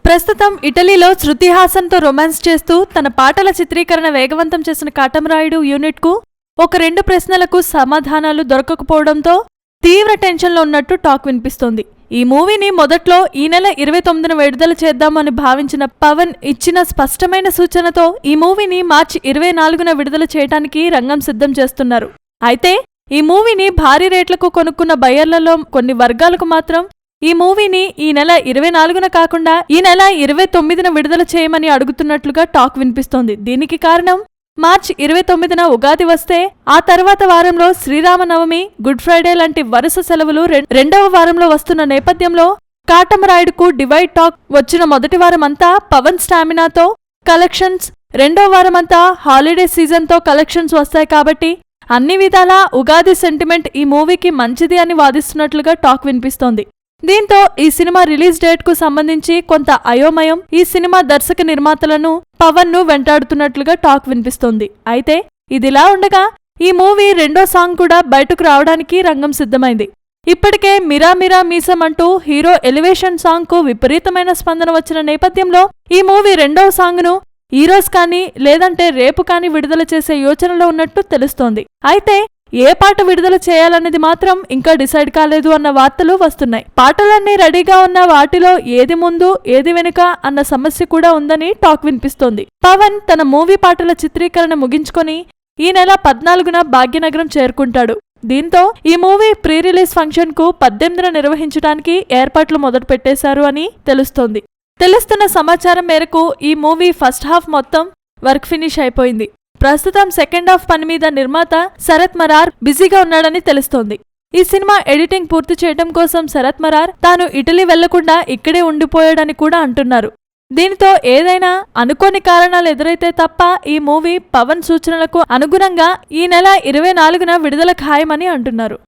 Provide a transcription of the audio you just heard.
ప్రస్తుతం ఇటలీలో శృతి హాసన్తో రొమాన్స్ చేస్తూ తన పాటల చిత్రీకరణ వేగవంతం చేసిన కాటమరాయుడు యూనిట్కు ఒక 2 ప్రశ్నలకు సమాధానాలు దొరకకపోవడంతో తీవ్ర టెన్షన్లో ఉన్నట్టు టాక్ వినిపిస్తోంది. ఈ మూవీని మొదట్లో ఈ నెల 29న విడుదల చేద్దామని భావించిన పవన్ ఇచ్చిన స్పష్టమైన సూచనతో ఈ మూవీని మార్చి 24న విడుదల చేయడానికి రంగం సిద్ధం చేస్తున్నారు. అయితే ఈ మూవీని భారీ రేట్లకు కొనుక్కున్న బయ్యర్లలో కొన్ని వర్గాలకు మాత్రం ఈ మూవీని ఈ నెల 24న కాకుండా ఈ నెల 29న విడుదల చేయమని అడుగుతున్నట్లుగా టాక్ వినిపిస్తోంది. దీనికి కారణం మార్చి 29న ఉగాది వస్తే ఆ తర్వాత వారంలో శ్రీరామనవమి, గుడ్ ఫ్రైడే లాంటి వరుస సెలవులు రెండవ వారంలో వస్తున్న నేపథ్యంలో కాటమరాయుడుకు డివైడ్ టాక్ వచ్చిన మొదటి వారమంతా పవన్ స్టామినాతో కలెక్షన్స్, రెండో వారమంతా హాలిడే సీజన్తో కలెక్షన్స్ వస్తాయి కాబట్టి అన్ని విధాలా ఉగాది సెంటిమెంట్ ఈ మూవీకి మంచిది అని వాదిస్తున్నట్లుగా టాక్ వినిపిస్తోంది. దీంతో ఈ సినిమా రిలీజ్ డేట్ కు సంబంధించి కొంత అయోమయం ఈ సినిమా దర్శక నిర్మాతలను పవన్ ను వెంటాడుతున్నట్లుగా టాక్ వినిపిస్తోంది. అయితే ఇదిలా ఉండగా ఈ మూవీ రెండో సాంగ్ కూడా బయటకు రావడానికి రంగం సిద్ధమైంది. ఇప్పటికే మిరా మిరా మీసం అంటూ హీరో ఎలివేషన్ సాంగ్ కు విపరీతమైన స్పందన వచ్చిన నేపథ్యంలో ఈ మూవీ రెండవ సాంగ్ ను ఈ రోజు కానీ లేదంటే రేపు కానీ విడుదల చేసే యోచనలో ఉన్నట్టు తెలుస్తోంది. అయితే ఏ పాట విడుదల చేయాలనేది మాత్రం ఇంకా డిసైడ్ కాలేదు అన్న వార్తలు వస్తున్నాయి. పాటలన్నీ రెడీగా ఉన్న వాటిలో ఏది ముందు ఏది వెనుక అన్న సమస్య కూడా ఉందని టాక్ వినిపిస్తోంది. పవన్ తన మూవీ పాటల చిత్రీకరణ ముగించుకొని ఈ నెల 14న భాగ్యనగరం చేరుకుంటాడు. దీంతో ఈ మూవీ ప్రీ రిలీజ్ ఫంక్షన్ కు 18న నిర్వహించడానికి ఏర్పాట్లు మొదలు పెట్టేశారు అని తెలుస్తోంది. తెలుస్తున్న సమాచారం మేరకు ఈ మూవీ ఫస్ట్ హాఫ్ మొత్తం వర్క్ ఫినిష్ అయిపోయింది. ప్రస్తుతం సెకండ్ హాఫ్ పని మీద నిర్మాత శరత్ మరార్ బిజీగా ఉన్నాడని తెలుస్తోంది. ఈ సినిమా ఎడిటింగ్ పూర్తి చేయడం కోసం శరత్ మరార్ తాను ఇటలీ వెళ్లకుండా ఇక్కడే ఉండిపోయాడని కూడా అంటున్నారు. దీనితో ఏదైనా అనుకోని కారణాలు ఎదురైతే తప్ప ఈ మూవీ పవన్ సూచనలకు అనుగుణంగా ఈ నెల 24న విడుదల ఖాయమని అంటున్నారు.